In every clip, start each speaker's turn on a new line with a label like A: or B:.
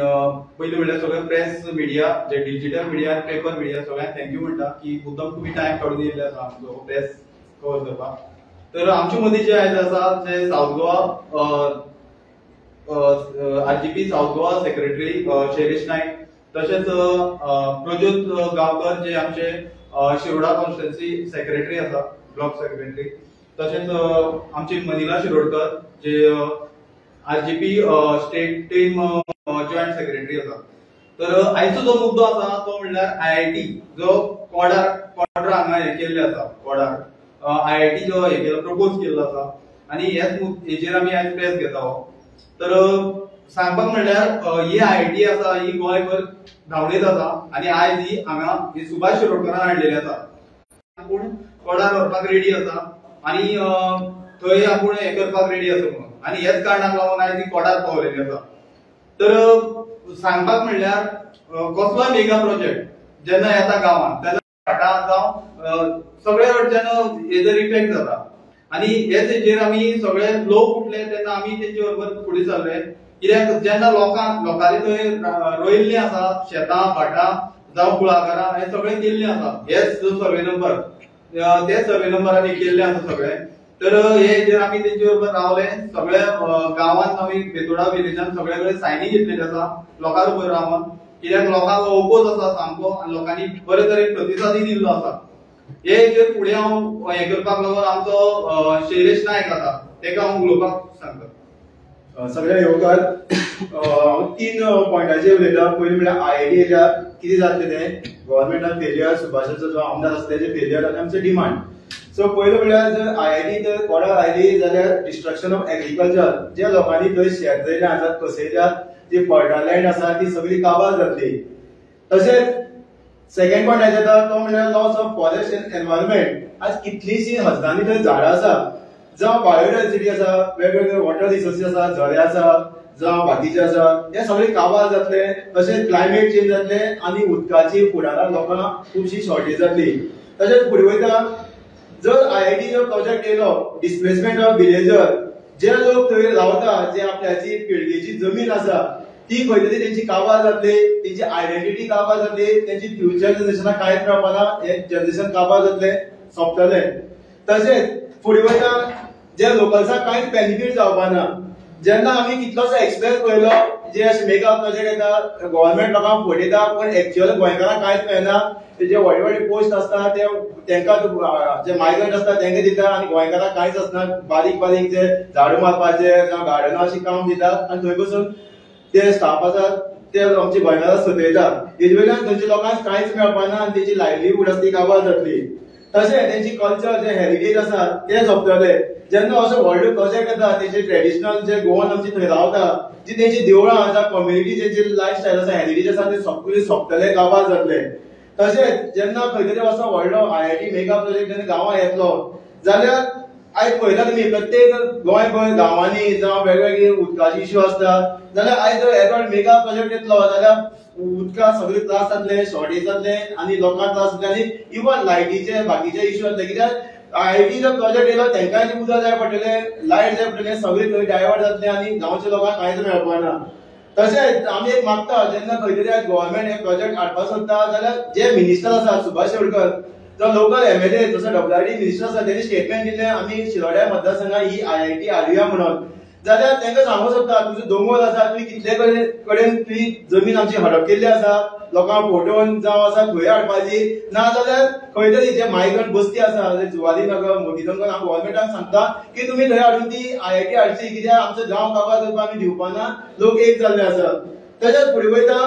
A: पहिले म्हणल्यार सगळे प्रेस मिडिया जे डिजिटल मिडिया आणि पेपर मिडिया सगळ्यांक थँक्यू म्हणटा की मुद्दम तुम्ही टाइम काढून येयले आसा आमचो प्रेस कव्हर करपाक. तर आमचे मदीं जे आयज आसा ते south Goa RGP south Goa secretary Shailesh Naik, तशेंच प्रज्योत गांवकर जे आमचे शिरोडा कॉन्स्टिट्युएन्सी सेक्रेटरी आसा, ब्लॉक सेक्रेटरी, तशेंच आमची मनिला शिरोडकर जे RGP state team joint secretary आसा. तर आयचो जो मुद्दो आसा तो म्हणल्यार आयआयटी जो कोडार हांगा हे केल्ले आसा, कोडार आयआयटी जो हे केलो प्रपोज केल्लो आसा आनी हेजेर आमी आयज प्रेस घेता हो. तर सांगपाक म्हणल्यार ही आयआयटी आसा ही गोंयभर धांवडेत आसा आनी आयज ही हांगा सुभाष शिरोडकरान हाडलेली आसा. आपूण कोडार व्हरपाक रेडी आसा आनी थंय आपूण हे करपाक रेडी आसा म्हणून, आनी हेच कारणाक लागून आयज ही कोडार पावलेली आसा. तर सांगपाक म्हणल्यार कसलोय मेगा प्रोजेक्ट जेन्ना येता गांवांत तेन्ना जावं सगळे कडच्यान हेजर इफेक्ट जाता आनी हेच हेजेर आमी सगळे लोक उठले तेन्ना आमी तेंचे बरोबर फुडें सरले. कित्याक जेन्ना लोकांनी थंय रोयिल्लीं आसा शेतां भाटां जावं कुळागरां हे सगळे केल्लें आसा, हेच सर्वे नंबर ते सर्वे नंबरांनी केल्ले आसा सगळे. तर हे हेजेर आमी तेंचे बरोबर रावले, सगळे गांवांत आमी बेतोडा विलेजान सगळे कडेन सायनी घेतलेली आसा लोकां बरोबर रावन, कित्याक लोकांक ओपोज आसा सामको आनी लोकांनी बरे तरेन प्रतिसादय दिल्लो आसा. हे हेजेर फुडें हांव हे करपाक लागून आमचो शैलेश नायक आसा तेका हांव उलोवपाक सांगता.
B: सगळ्या येवकार हांव 3 पॉयंटाचेर उलयता. पयलीं म्हणल्यार आयआयटीच्या कितें जातलें तें, गव्हर्नमेंटान फेलियर, सुभाषाचो जो आमदार आसा तेजे फेलियर आनी आमचो डिमांड. सो पयलो म्हणल्यार जर आयआयटी जर कोडार आयली जाल्यार डिस्ट्रक्शन ऑफ एग्रीकल्चर, ज्या लोकांनी थंय शेत रोयले आसात कसयल्यात, जी फर्टायलँड आसा ती सगळी काबार जातली. तशेंच सेकंड पॉयंट येता तो म्हणल्यार loss of forest end environment. आज कितलीशीं हजारांनी थंय झाडां आसा, जावं बायोडायवर्सिटी आसा, वेगवेगळे वॉटर रिसोर्सीस आसा, झरे आसा जावं बाकीचे आसा, हे सगळे काबार जातले. तशेंच क्लायमेट चेंज जातले आनी उदकाची फुडाराक लोकांक खुबशी शॉर्टेज जातली. तशेंच फुडें वयता जर आयआयटीचो प्रोजेक्ट येयलो डिस्प्लेसमेंट ऑफ विलेजर, जे लोक थंय रावता, जे आपल्याची पिळगेची जमीन आसा ती खंय तरी तेंची काबार जातली, तेंची आयडेंटिटी काबार जातली, तेंची फ्युचर जनरेशनाक कांयच मेळपाना, हे जनरेशन काबार जातले, सोंपतले. तशेंच फुडें वयता जे लोकल्सांक कांयच बेनिफीट जावपाना. जेन्ना आमी कितलोसो एक्सप्रेस पळयलो जे अशे मेगा प्रोजेक्ट येता, गव्हर्नमेंट लोकांक फटयता पण एक्चुअल गोंयकारांक कांयच मेळना. जे व्हडले व्हडले पोस्ट आसता ते तेंकां जे मायग्रंट आसता तेंका दिता आनी गोंयकारांक कांयच आसना. बारीक बारीक जे झाडू मारपाचे जावं गार्डनां अशी काम दितात आनी थंय बसून ते स्टाफ आसात ते आमची गोंयकारां सतयता. हेजे वयल्यान थंयच्या लोकांक कांयच मेळपाना आनी तेंची लायव्हलीहूड आसा ती काबार जातली. तशेंच तेंची कल्चर जे हेरिटेज आसा ते सोंपतले. जेन्ना असो व्हडलो प्रोजेक्ट येता तेंचे ट्रेडिशनल जे गोवन आमची थंय रावता, जी तेंची देवळां जावं कम्युनिटी जे लायफस्टायल आसा, हेरिटेज आसा ते सगळे सोंपतले, काबार जातले. तशेंच जेन्ना खंय तरी असो व्हडलो आयआयटी मेगा प्रोजेक्ट जेन्ना गांवां येतलो जाल्यार आयज पळयता तुमी प्रत्येक गोंयभर गांवांनी जावं वेगवेगळे उदकाचे इश्यू आसता, जाल्यार आयज जर येदो मेगा प्रोजेक्ट येतलो जाल्यार उदकाक सगळे त्रास जातले, शॉर्टेज जातले आनी लोकांक त्रास जातले आनी इवन लायटीचे बाकीचे इश्यू जातले. कित्याक आयआयटी जो प्रोजेक्ट येयलो तेंकाय उदक जाय पडटले, लायट जाय पडटले, सगळे थंय डायवर्ट जातले आनी गांवच्या लोकांक कांयच मेळपाना. तशेंच आमी एक मागता जेन्ना खंय तरी गव्हर्नमेंट हे प्रोजेक्ट हाडपाक सोदता जाल्यार जे मिनिस्टर आसा सुभाष शिरोडकर, जो लोकल एमएलए जसो डब्ल्यूआरडी मिनिस्टर आसा तेणी स्टेटमेंट दिलें आमी शिरोड्या मतदारसंघात ही आयआयटी हाडुया म्हणून. जाल्यार तेंका सांगूंक सोदता तुजो दोंगर आसा, तुवें कितले कडेन तुजी जमीन आमची हडप केल्ली आसा, लोकांक फोटोवन जावं आसा थंय हाडपाची, ना जाल्यार खंय तरी जे मायग्रंट बस्ती आसा जुवारी नगर, मोतीनगर, हांव गव्हर्नमेंटाक सांगता की तुमी थंय हाडून ती आयआयटी हाडची, कित्याक आमचो गांव काबार करपाक आमी दिवपाना, लोक एक जाल्ले आसा. तशेंच फुडें वयता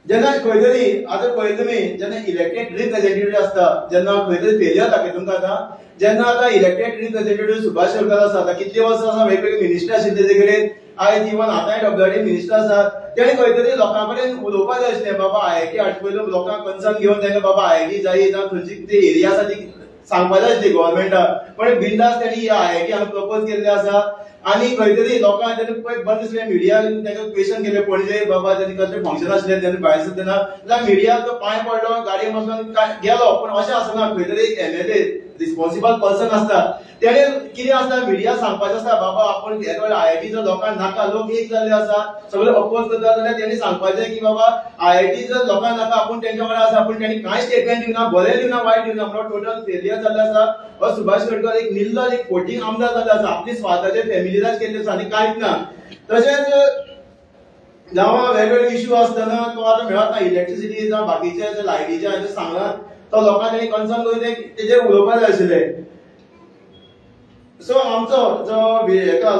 B: जेन्ना खंय तरी आतां पळयता तुमी जेन्ना इलेक्टेड रिप्रेझेंटेटिव्ह आसता, जेन्ना खंय तरी फेलियर दाखयता तुमकां आतां, जेन्ना आतां इलेक्टेड रिप्रेझेंटेटिव्ह सुभाष शिरोडकर आसा, आतां कितले वर्सां आसा वेगवेगळे मिनिस्टर आशिल्ले तेजे कडेन, आयज इवन आतांय डब्ल्यूआरडी मिनिस्टर आसा, तेणी खंय तरी लोकां कडेन उलोवपाक जाय आसलें, बाबा आयआयटी हाडचे पयलू लोकांक कन्सर्न घेवन तेंका बाबा आयआयटी जायी जावं थंयची कितें एरिया आसा ती सांगपाक जाय आसली गव्हर्नमेंटाक, पण बिंदास तेणी आयआयटी हांगा प्रपोज केल्ले आसा. आनी खंय तरी लोकांक तेणे पळय बरें दिसलें, मिडियान तेका क्वेश्चन केले पणजे बाबा तेणे कसलें फंक्शन आसलें तेन्ना भायर सरतना, जाल्यार मिडियाक तो पांय पडलो, गाडयेन बसलो गेलो, पण अशें आसना. खंय तरी एक एमएलए रिस्पॉन्सिबल पर्सन आसता तेणे कितें आसता मिडिया सांगपाचें आसता बाबा आपण IIT लोकांक नाका लोक एक जाल्ले आसा सगळे अपोज करता जाल्यार तेणी सांगपाचें की बाबा IIT लोकांक नाका आपण तेंच्या वांगडा आसा पण तेणी कांय स्टेटमेंट दिवना बरें दिवना वायट दिवना म्हणून टोटल फेलियर जाल्लो आसा हो सुभाष शिरोडकर एक निर्लज एक फोटींग आमदार जाल्लो आसा आपली स्वाताचे फॅमिलीलाच केल्ले आसा आनी कांयच ना तशेंच जावं वेगवेगळे इश्यू आसतना तो आतां मेळत ना इलेक्ट्रिसिटी जावं बाकीचे लायटीचे हाचे सांगला तो लोकांनी कन्सर्न करून तेजेर उलोवपाक जाय आशिल्लें सो आमचो जो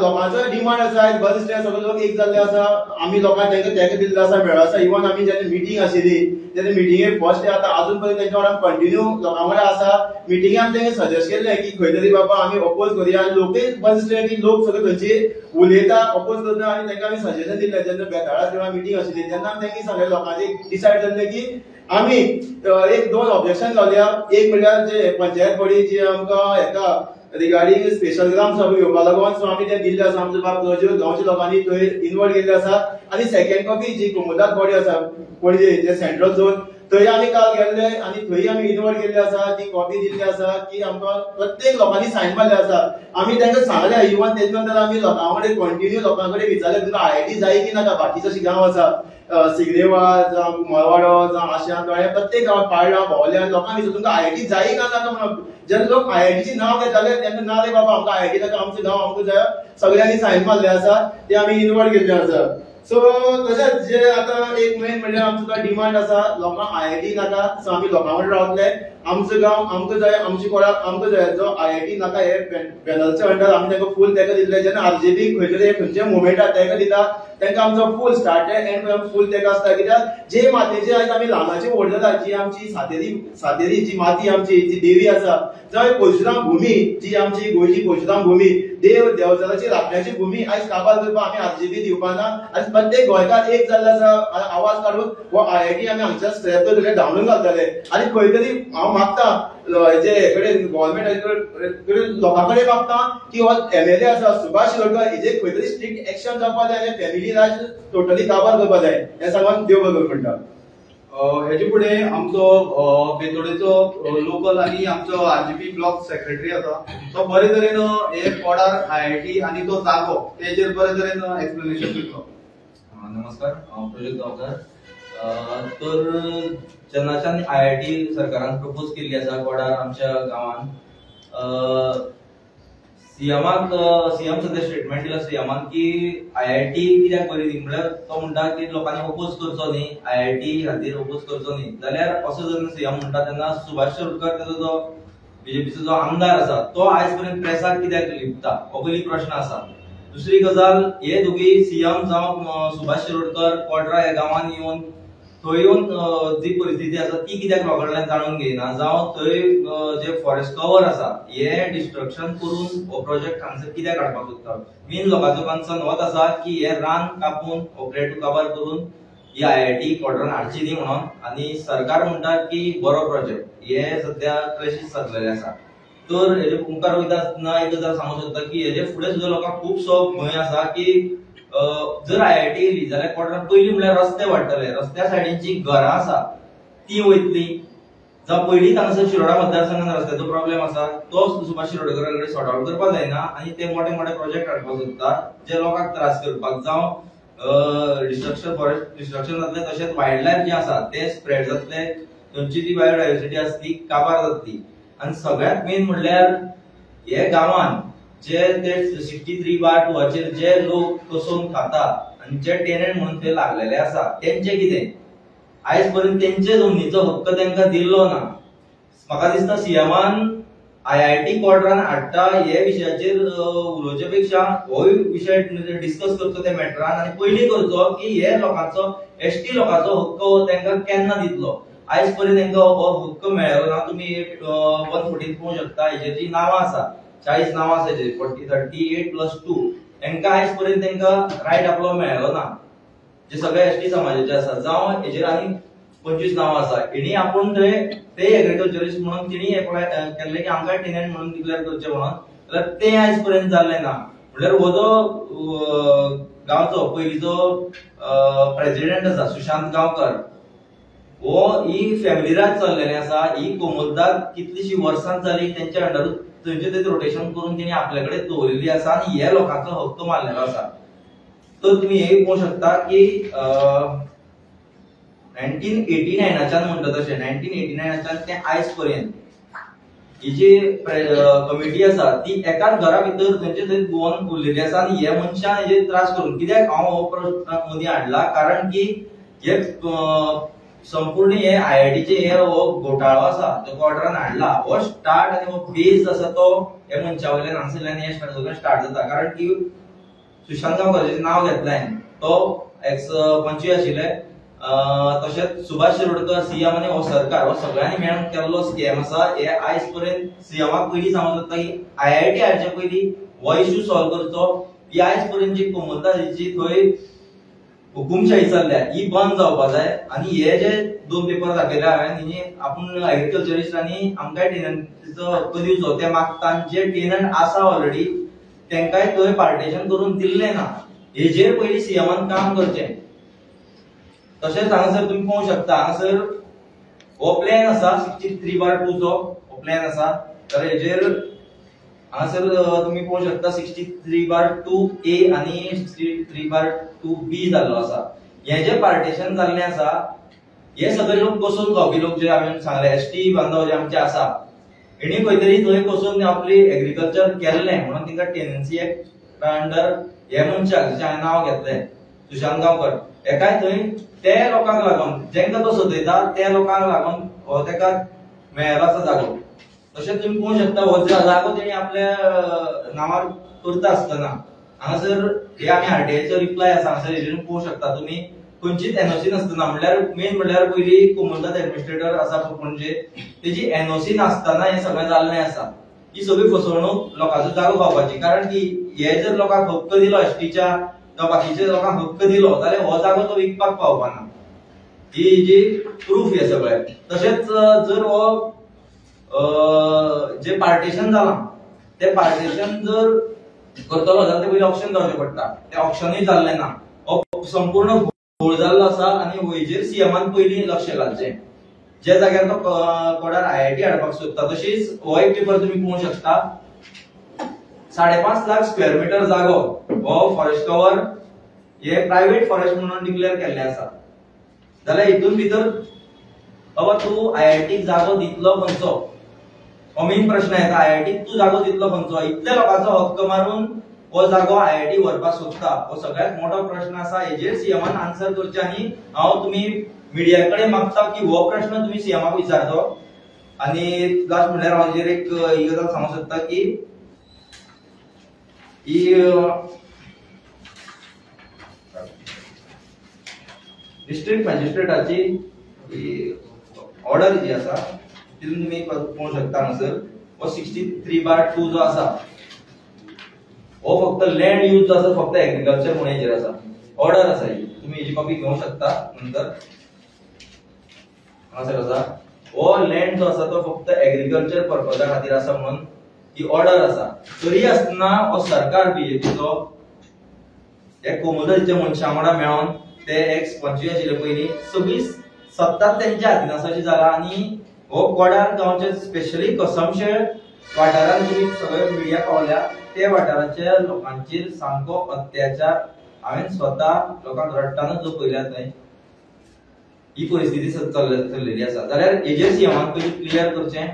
B: लोकांचो डिमांड आसा बस दिसले सगळे लोक एक जाल्ले आसा आमी लोकांक तेंका दिल्लो आसा मेळ्ळो आसा इवन आमी जेन्ना मिटींग आशिल्ली तेन्ना मिटींगेक फर्स्ट डे आतां अजून पर्यंत तेंच्या वांगडा कंटिन्यू लोकां वांगडा आसा मिटींगेक आमी तेंका सजेस्ट केल्लें की खंय तरी बाबा आमी अपोज करुया आनी लोकूय बस दिसलें की लोक सगळे खंयची उलयता अपोज करता आनी तेंका आमी सजेशन दिल्लें जेन्ना बेताळा जेन्ना मिटींग आशिल्ली तेन्ना आमी तेंका सांगलें लोकांचे डिसायड जाल्लें की आमी एक दोन ऑब्जेक्शन लावल्या एक म्हणल्यार जे पंचायत बॉडी जी आमकां हेका रिगार्डिंग स्पेशल ग्राम सभा घेवपा लागून सो आमी ते दिल्ले आसा आमचे गांवच्या लोकांनी थंय इन्वॉल्व केल्ले आसा आनी सेकंड कॉपी जी कोमोदात बॉडी आसा पणजे जे सेंट्रल झोन थंय आमी काल गेल्ले आनी थंय आमी इन्वॉल्व केल्ले आसा ती कॉपी दिल्ली आसा की आमकां प्रत्येक लोकांनी सायन मारले आसा आमी तांकां सांगले इवन तेजे नंतर आमी लोकां कडेन कंटिन्यू लोकां कडेन विचारले तुमकां IIT जाय की नाका बाकीचे अशे गांव आसा सिग्रेवा जावं मळवाडो जावं आशा दोळे प्रत्येक गांवांत पाळ्ळा भोंवल्या लोकांक विचारले तुमकां IIT जाय काय नाका म्हणून जेन्ना लोक IIT नांव घेताले तेन्ना ना रे बाबा आमकां IIT नाका आमचें गांव आमकां जाय सगळ्यांनी सायन मारले आसा ते आमी इन्वॉल्व केल्ले आसा सो तशेंच जे आतां एक मेन म्हणल्यार आमचो डिमांड आसा लोकांक IIT नाका सो आमी लोकां कडेन रावतले आमचो गांव आमकां जाय आमची कोणाक आमकां जाय जो IIT नाका हे पॅनलच्या अंडर आमी तांकां फूल तेका दिल्ले जेन्ना RJP खंय तरी खंयचे मुवमेंट आसा तेका दिता तांकां आमचो फूल स्टार्ट एंड पर्यंत फूल तेका आसता कित्याक जे मातयेचे आयज आमी ल्हानाची व्हड जाता जी आमची सातेरी जी माती आमची जी देवी आसा जावं परशुराम भुमी जी आमची गोंयची परशुराम भुमी देवजनाची राखण्याची भुमी आयज काबार करपाक आमी RJP दिवपाना आनी प्रत्येक गोंयकार एक जाल्लो आसा आवाज काडून हो IIT आमी हांगच्या स्ट्रेप करतले धांवून घालतले आनी खंय तरी हांव मागता जे कडेन गव्हर्नमेंट लोकां कडेन मागता की हो MLA आसा सुभाष शिरोडकर हेजे खंय तरी स्ट्रिक्ट एक्शन जावपा जाय आनी फॅमिली राज टोटली काबार करपा जाय हें सांगून देव बरोबर म्हणटा
A: हेचे फुडें आमचो बेतोडेचो लोकल आनी आमचो RJP ब्लॉक सेक्रेटरी आसा तो बरे तरेन हे कोडार IIT आनी तो जागो तेजेर बरे तरेन एक्सप्लेनेशन दितलो
C: नमस्कार हांव प्रोजेक्ट गांवकार तर जेन्नाच्यान IIT सरकारान प्रपोज केल्ली आसा कोडार आमच्या गांवांत सीएम सध्या स्टेटमेंट दिला सीएमान की IIT कित्याक बरी दी म्हळ्यार तो म्हणटा की लोकांनी अपोज करचो न्ही IIT खातीर अपोज करचो न्ही जाल्यार असो जेन्ना सीएम म्हणटा तेन्ना सुभाष शिरोडकर तेजो जो BJPचो जो आमदार आसा तो आयज पर्यंत प्रेसाक कित्याक लिपता हो पयली प्रश्न आसा दुसरी गजाल हे दोगी सीएम जावं सुभाष शिरोडकर कोडरा ह्या गांवांत येवन थंय येवन जी परिस्थिती आसा ती कित्याक लोकांकडल्यान जाणून घेयना जावं थंय जे फॉरेस्ट कवर आसा हे डिस्ट्रक्शन करून हो प्रोजेक्ट हांगसर कित्याक हाडपाक सोदता मेन लोकांचो कन्सर्न होच आसा की हे रान कापून ऑपरेट काबार करून ही IIT कोडरान हाडची न्ही म्हणून आनी सरकार म्हणटा की बरो प्रोजेक्ट हे सध्या क्रायसीस जाल्लेले आसा तर हेजे मुखार वयता आसतना एक गजाल सांगूंक सोदता की हेजे फुडें सुद्दां लोकांक खुबसो भंय आसा की जर IIT येयली जाल्यार कोडरान पयलीं म्हळ्यार रस्ते वाडटले रस्त्या सायडींची घरां आसा ती वयतली जावं पयलींच हांगासर शिरोडा मतदारसंघात रस्त्याचो प्रॉब्लेम आसा तो सुभाष शिरोडकरा कडेन सॉर्ट आउट करपाक जायना आनी ते मोठे मोठे प्रोजेक्ट हाडपाक सोदता जे लोकांक त्रास करपाक जावं डिस्ट्रक्शन जातलें तशेंच वायल्ड लायफ जे आसा ते स्प्रेड जातले थंयची जी बायोडायवर्सिटी आसा ती काबार जातली आनी सगळ्यात मेन म्हणल्यार हे गांवांत जे ते 63/2 जे लोक कसून खाता आनी जे टेनंट म्हणून ते लागलेले आसा तेंचे कितें आयज पर्यंत तेंचे जमनीचो हक्क तेंकां दिल्लो ना म्हाका दिसता सीएमान IIT कोडरान हाडटा हे विशयाचेर उलोवचे पेक्षा हो विशय डिस्कस करचो त्या मॅटरान आनी पयलीं करचो की हे लोकांचो ST लोकांचो हक्क तेंकां केन्ना दितलो आयज पर्यंत तेंकां हो हक्क मेळ्ळो ना तुमी 114 पळोवंक शकता हेजेर जी नांवां आसा 40 नांवां आसा हेजेर 38+2 तेंकां आयज पर्यंत तेंकां रायट आपलो मेळ्ळो ना जे सगळे ST समाजाचे आसा जावं हेजेर आनी 25 नांवां आसा हेणी आपूण थंय ते एग्रीकल्चरिस्ट म्हणून तिणी एप्लाय केल्ले की आमकां टेनंट म्हणून डिक्लेअर करचे म्हणून जाल्यार ते आयज पर्यंत जाल्ले ना म्हळ्यार हो जो गांवचो पयलींचो प्रेसिडेंट आसा सुशांत गांवकर हो ही फॅमिली राज चल्लेली आसा. ही कोमुलदाद कितलीशी वर्सां जाली तेंच्या अंडर थंयचे थंय रोटेशन करून तेणी आपल्याकडे दवरलेली आसा आनी हे लोकांचो हक्क मारलेलो आसा. तर तुम्ही हे पळोवंक शकता की 1989च्यान म्हणटा तशें 1989च्यान ते आयज पर्यंत ही जी कमिटी आसा ती एकाच घरा भितर थंयचे थंय गोवन उरलेली आसा आनी हे मनशान हेजे त्रास करून कित्याक हांव हो प्रश्न मदीं हाडला कारण की हे संपूर्ण हे आयआयटीचे हे हो घोटाळो आसा तो क्वॉर्टरान हाडला हो स्टार्ट आनी हो बेज आसा तो हे मनशा वयल्यान हांगसरल्यान हे स्टार्ट जाता. कारण की सुशांत गांवकराचें नाव घेतलें हांवें तो एक्स पंचवी आशिल्ले. तशेंच सुभाष शिरोडकर सीएम आनी हो सरकार हो सगळ्यांनी मेळून केल्लो स्कॅम आसा. हे आयज पर्यंत सीएमाक पयलीं सांगूंक जाता की आयआयटी हाडचे पयलीं हो इश्यू सॉल्व करचो. ही आयज पर्यंत जी कोमुलदादीची थंय हुकुमशाही चल्ल्या ही बंद जावपाक जाय. आनी हे जे 2 पेपर दाखयले हांवें ही आपूण एग्रीकल्चरिस्टांनी आमकांय टेनंटीचो हक्क दिवचो ते मागता. जे टेनंट आसा ऑलरेडी तेंकाय थंय पार्टेशन करून दिल्ले ना हेजेर पयलीं सीएमान काम करचें. तशेंच हांगासर तुम्ही पळोवंक शकता हांगासर हो प्लॅन आसा 63/2 चो हो प्लॅन आसा. तर हेजेर हांगासर तुम्ही पळोवंक शकता 63/2A आनी 63/2B जाल्लो आसा. हे जे पार्टेशन जाल्लें आसा हे सगळे लोक बसून गावपी लोक जे हांवें सांगले एसटी बांधव जे आमचे आसा हेणी खंय तरी थंय बसून आपली एग्रीकल्चर केल्लें म्हणून तांकां टेनन्सी एक्ट अंडर हे मनशाक जें हांवें नांव घेतलें सुशांत गांवकर एकाय थंय ते लोकांक लागून जेंका तो सजयता त्या लोकांक लागून हो ताका मेळ्ळो आसा जागो. तशेंच तुम्ही पळोवंक शकता हो जागो तेणी आपल्या नांवार करता आसतना हांगासर हे आमी आरटीआयचो रिप्लाय आसा हांगासर हेजेर पळोवंक शकता तुमी खंयचीच एनओसी नासतना म्हणल्यार मेन म्हणल्यार पयली कोमुलदाद एडमिनिस्ट्रेटर आसा पणजे तेजी एनओसी नासतना हे सगळें जाल्लें आसा. ही सगळी फसवणूक लोकांचो जागो पावपाची. कारण की हे जर लोकांक हक्क दिलो एसटीच्या किंवा बाकीच्या लोकांक हक्क दिलो जाल्यार हो जागो तो विकपाक पावपाना. ही जी प्रूफ हे सगळें. तशेंच जर हो जे पार्टेशन जालां ते पार्टेशन जर करतलो जाल्यार ते पयलीं ऑप्शन जावचें पडटा. ते ऑप्शनूय जाल्लें ना. हो संपूर्ण घोळ जाल्लो आसा आनी हेजेर सीएमान पयलीं लक्ष घालचें. जे जाग्यार तो कोडार आयआयटी हाडपाक सोदता. तशीच हो एक पेपर तुम्ही पळोवंक शकता 5.5 लाख स्क्वेअर मीटर जागो हो फॉरेस्ट कव्हर हे प्रायव्हेट फॉरेस्ट म्हणून डिक्लेअर केल्लें आसा. जाल्यार हितून भितर बाबा तूं आयआयटीक जागो दितलो खंयचो हो मेन प्रश्न येता. आयआयटीक तूं जागो दितलो खंयचो इतल्या लोकांचो हक्क मारून हो जागो आयआयटी व्हरपाक सोदता हो सगळ्यात मोठो प्रश्न आसा. हेजेर सीएमान आन्सर करचें आनी हांव तुमी मिडिया कडेन मागता की हो प्रश्न तुमी सीएमाक विचारचो. आनी लास्ट म्हणल्यार हांव हेजेर एक ही गजाल सांगूंक सोदता की ही डिस्ट्रिक्ट मॅजिस्ट्रेटाची ऑर्डर जी आसा तितून तुमी पळोवंक शकता हांगासर हो 63/2 जो आसा हो फक्त लँड यूज जो आसा फक्त एग्रीकल्चर म्हणून हेजेर आसा. ऑर्डर आसा ही तुमी हेजी कॉपी घेवंक शकता नंतर. हांगासर आसा हो लँड जो आसा तो फक्त एग्रीकल्चर पर्पजा खातीर आसा म्हणून ही ऑर्डर आसा. तरी आसतना हो सरकार बीजेपीचो हे कोमुलदादीच्या मनशां वांगडा मेळोन ते एक्स 25 आशिल्ले पयलीं सगळी सत्ता तेंच्या हातीन आसा अशी जाला. आनी हो कोडार गांवचे स्पेशली कसमशेळ वाठारांत तुमी सगळे मिडिया पावल्या ते वाठाराच्या लोकांचेर सामको अत्याचार हांवें स्वता लोकांक रडटाना जो पयल्या थंय ही परिस्थिती चल्लेली आसा. जाल्यार हेजेर सीएमान पयलीं क्लियर करचें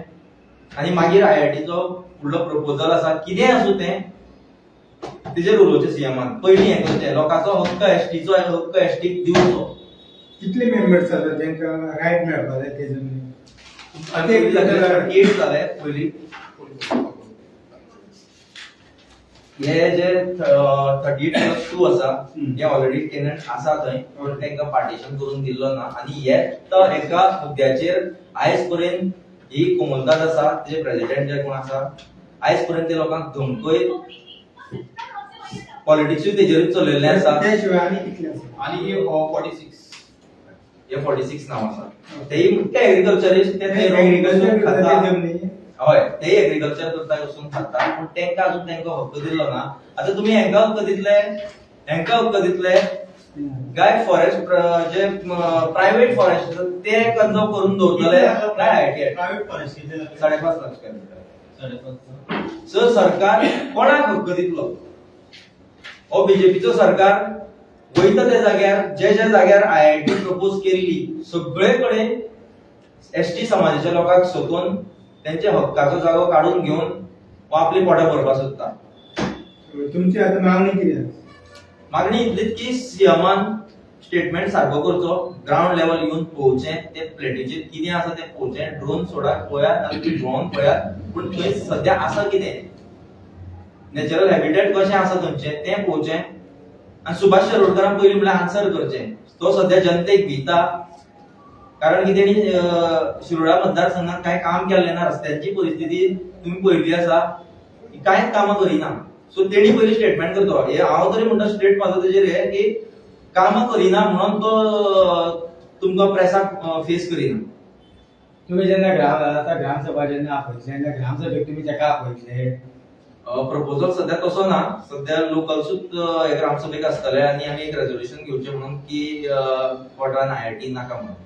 C: आनी मागीर आयआयटीचो फुडलो प्रपोजल आसा कितें आसूं तें तेजेर उलोवचें सीएमान. पयलीं हें करचें लोकांचो हक्क एसटीचो हक्क एसटीक दिवचो.
D: कितले मेंबर्स जातात जेंका रायट मेळपाक जाय तेजेर
C: 8 जाले पयलीं. हे जे 38+2 आसा हे ऑलरेडी टेनंट आसा थंय पण तांकां पार्टिशन करून दिल्लो ना. आनी हे तर एका मुद्द्याचेर आयज पर्यंत ही कोमुलदाद आसा तेजे प्रेसिडेंट जे कोण आसा आयज पर्यंत ते लोकांक धमकय पॉलिटिक्सूय तेजेरूच चलयल्लें आसा.
D: त्या शिवाय आनी कितले आसा
A: आणि 46
C: हे 46 नांव आसा. तेय मुख्य एग्रीकल्चरिस्ट ते
D: एग्रीकल्चर
C: खाता.
D: जमनी
C: हय ते एग्रीकल्चर करता वचून खाता पूण तेंका अजून तेंका हक्क दिल्लो ना. आतां तुमी हेंका हक्क दितले काय फॉरेस्ट जे प्रायव्हेट फॉरेस्ट ते कंजर्व करून दवरतले काय IT
E: private forest
C: 5.5 lakh square metre sir सरकार कोणाक हक्क दितलो हो बीजेपीचो सरकार वयता त्या जाग्यार जे जाग्यार आयआयटी प्रपोज केल्ली सगळे कडेन एसटी समाजाच्या लोकांक सोदून त्यांचे हक्काचो जागो काढून घेऊन वो आपली पोटां भरपाक सोदता
D: तुमची आता मागणी किती
C: मागणी इतलीच की सीएमान स्टेटमेंट सारको करचो ग्राउंड लेवल येऊन पोवचें ते प्लेटीचेर कितें आसा ते पोवचें ड्रोन सोडा पळयात आनी ड्रोन पळयात पूण थंय सद्या आसा कितें नॅचरल हॅबिटेट कशें आसा थंयचें तें पोवचें आनी सुभाष शिरोडकरान पयलीं म्हळ्यार आन्सर करचें तो सद्या जनतेक भिता कारण की तेणी शिरोडा मतदारसंघात कांय काम केल्लें ना रस्त्यांची परिस्थिती तुम्ही पळयली आसा कांयच कामां करिना सो तेणी पयलीं स्टेटमेंट करचो हे हांव तरी म्हणटा स्टेट म्हाजो तेजेर हे की कामां करिना म्हणून तो तुमकां प्रेसाक फेस करिना
D: तुम्ही जेन्ना ग्रामसभा जेन्ना आपयतले तेन्ना ग्रामसभेक तुम्ही ताका आपयतले
C: प्रपोजल सध्या तसो ना सध्या लोकल्सूच हे ग्रामसभेक आसतले आनी आमी एक रेजोल्युशन घेवचें म्हणून की कोर्टान आयआयटी नाका म्हणून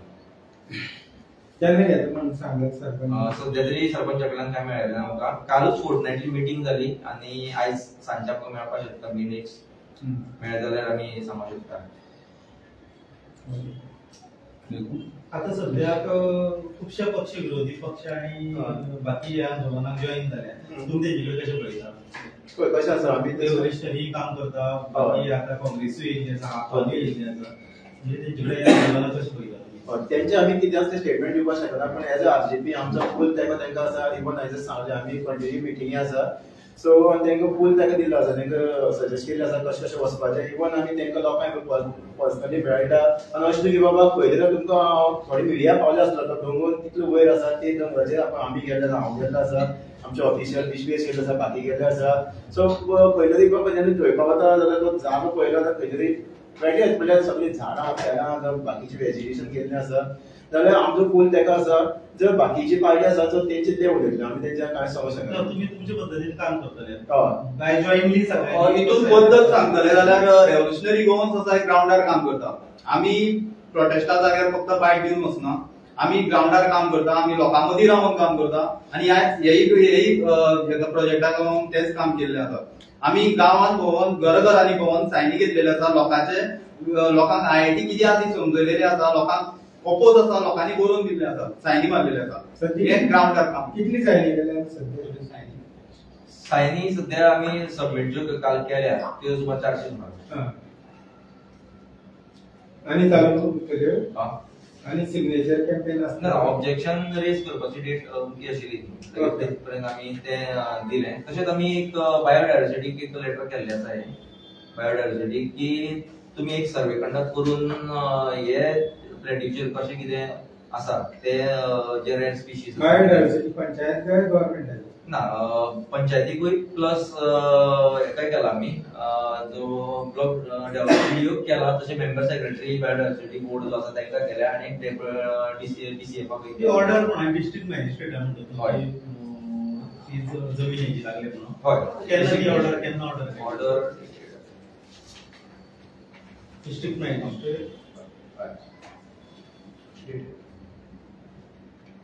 D: केन्ना घेता म्हणून सांगत सरपंच
C: सध्या तरी सरपंचा कडल्यान काय मेळ्ळें ना आमकां कालूच फोर्टनायटली मिटींग जाली आनी आयज सांजच्या मेळपाक शकता मिनिट्स मेळ्ळे जाल्यार आमी सांगूंक शकता
E: आता सध्याक खुबशे पक्ष विरोधी पक्ष आणि बाकी या आंदोलनाक जॉईन झाल्या तुम्ही तेजे कशे पळयता
B: कशें आसा आमी
E: ते वरिष्ठही काम करता बाकी आता काँग्रेसूय येयल्ली आसा आपणूय येयल्ली आसा म्हणजे तेजे या आंदोलनाक कशे पळयता
B: त्यांचे आम्ही किती असते स्टेटमेंट दिवपाक शकना पण एज अ आरजेपी आमचा फूल तांकां आसा इवन एज सांगले आमी कंटिन्यू मिटिंगी आसा सो तांकां फूल तांकां दिलो आसा तांकां सजेस्ट केल्लें आसा कशें कशें वचपाचें इवन आमी तांकां लोकांक पर्सनली मेळटा आनी अशें तुमी बाबा खंय तरी तुमकां थोडी मिडिया पावले आसलो तो दोंगर कितलो वयर आसा ते दोंगराचेर आमी गेल्ले आसा हांव गेल्लो आसा आमचे ऑफिशियल विश्वेश गेल्ले आसा बाकी गेल्ले आसा सो खंय तरी बाबा जेन्ना थंय पावता जाल्यार तो जागो पळयलो जाल्यार खंय तरी वेगळेच म्हणल्यार सगळी झाडां फेरां बाकीचे वेजिटेशन केल्लें आसा जाल्यार आमचो फूल तेका आसा जर बाकीची पार्टी आसा सो तेंचे ते उलयतले आमी तेंच्या कांय समज शकना
E: तुम्ही तुमच्या पद्धतीने काम करतले
B: हय
E: काय जॉईनली सगळे
A: हितून पद्दत सांगतले जाल्यार रेव्होल्युशनरी गोवन्स आसा ग्राउंडार काम करता आमी प्रोटेस्टा जाग्यार फक्त बायट दिवन वचना आमी ग्राउंडार काम करता आमी लोकां मदीं रावन काम करता आनी हेय प्रोजेक्टाक लागून तेच काम केल्लें आसा आमी गांवांत भोंवून घरांनी भोंवून सायनी घेतलेले आसा लोकांक आयआयटी कितें आसा ती समजलेली आसा लोकांक ओपोज आसा लोकांनी बरोवन दिल्ले आसा सायनी मारलेले आसा हे ग्राउंडार काम
D: कितली सायनी केल्या सध्या
C: सायनी सध्या आमी सबमीट ज्यो काल केल्या त्यो सुमार 400 सुमार
D: आणि चालू केल्यो
C: हा
D: आणि सिग्नेचर कॅम्पेन
C: ना
D: आसता
C: ऑब्जेक्शन रेज करपाची डेट अमकी आशिल्ली तेच पर्यंत आमी ते दिलें तशेंच आमी एक बायोडायवर्सिटीक एक लेटर केल्लें आसा हे बायोडायवर्सिटी की तुमी एक सर्वे कंडक्ट करून हे प्लेटीचेर कशें कितें आसा ते जे रेड स्पीशीज
D: बायोडायवर्सिटी पंचायत काय गव्हर्नमेंट
C: ना पंचायतीकूय प्लस काय केला आमी जो ब्लॉक डेव्हलपमेंट केला तसे मेंबर सेक्रेटरी बायोडायवर्सिटी बोर्ड जो आसा तांकां केल्या आणि डीसीएफाक
E: ती ऑर्डर म्हणून डिस्ट्रिक्ट मॅजिस्ट्रेट
C: हय.
E: ती जमीन हेची लागले म्हणून
C: हय
E: केन्ना ती ऑर्डर केन्ना ऑर्डर
C: ऑर्डर
E: डिस्ट्रिक्ट मॅजिस्ट्रेट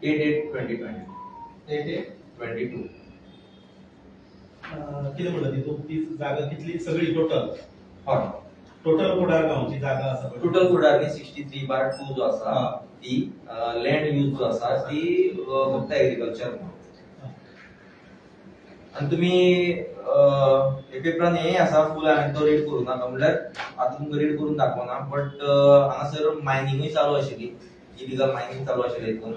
C: 8/8/2020 22
E: कितें म्हणटा ती जागा कितली सगळी टोटल
C: हय
E: टोटल कुडार गांवची जागा आसा
C: टोटल कुडारनी 63/2 जो आसा ती लँड यूज जो आसा ती फक्त एग्रीकल्चर आणि तुम्ही पेपरान हे आसा फुल हांवें तो रीड करूं नाका म्हणल्यार आतां तुमकां रीड करून दाखोवना बट हांगासर मायनिंगूय चालू आशिल्ली इलिगल मायनिंग चालू आशिल्लें हितून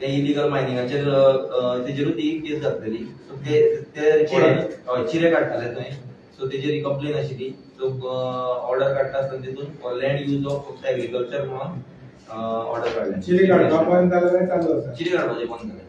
C: ते इलिगल मायनिंगाचेर तेजेरूच ही केस घातलेली सो ते चिरे काडटाले थंय सो तेजेर कंप्लेन आशिल्ली सो ऑर्डर काडटा आसतना तितून लँड यूज ऑफ फक्त एग्रीकल्चर म्हणून ऑर्डर काडलें
D: चिरी काडपाक बंद जाल्यार चालू आसा
C: चिरे काडपाचें बंद जालें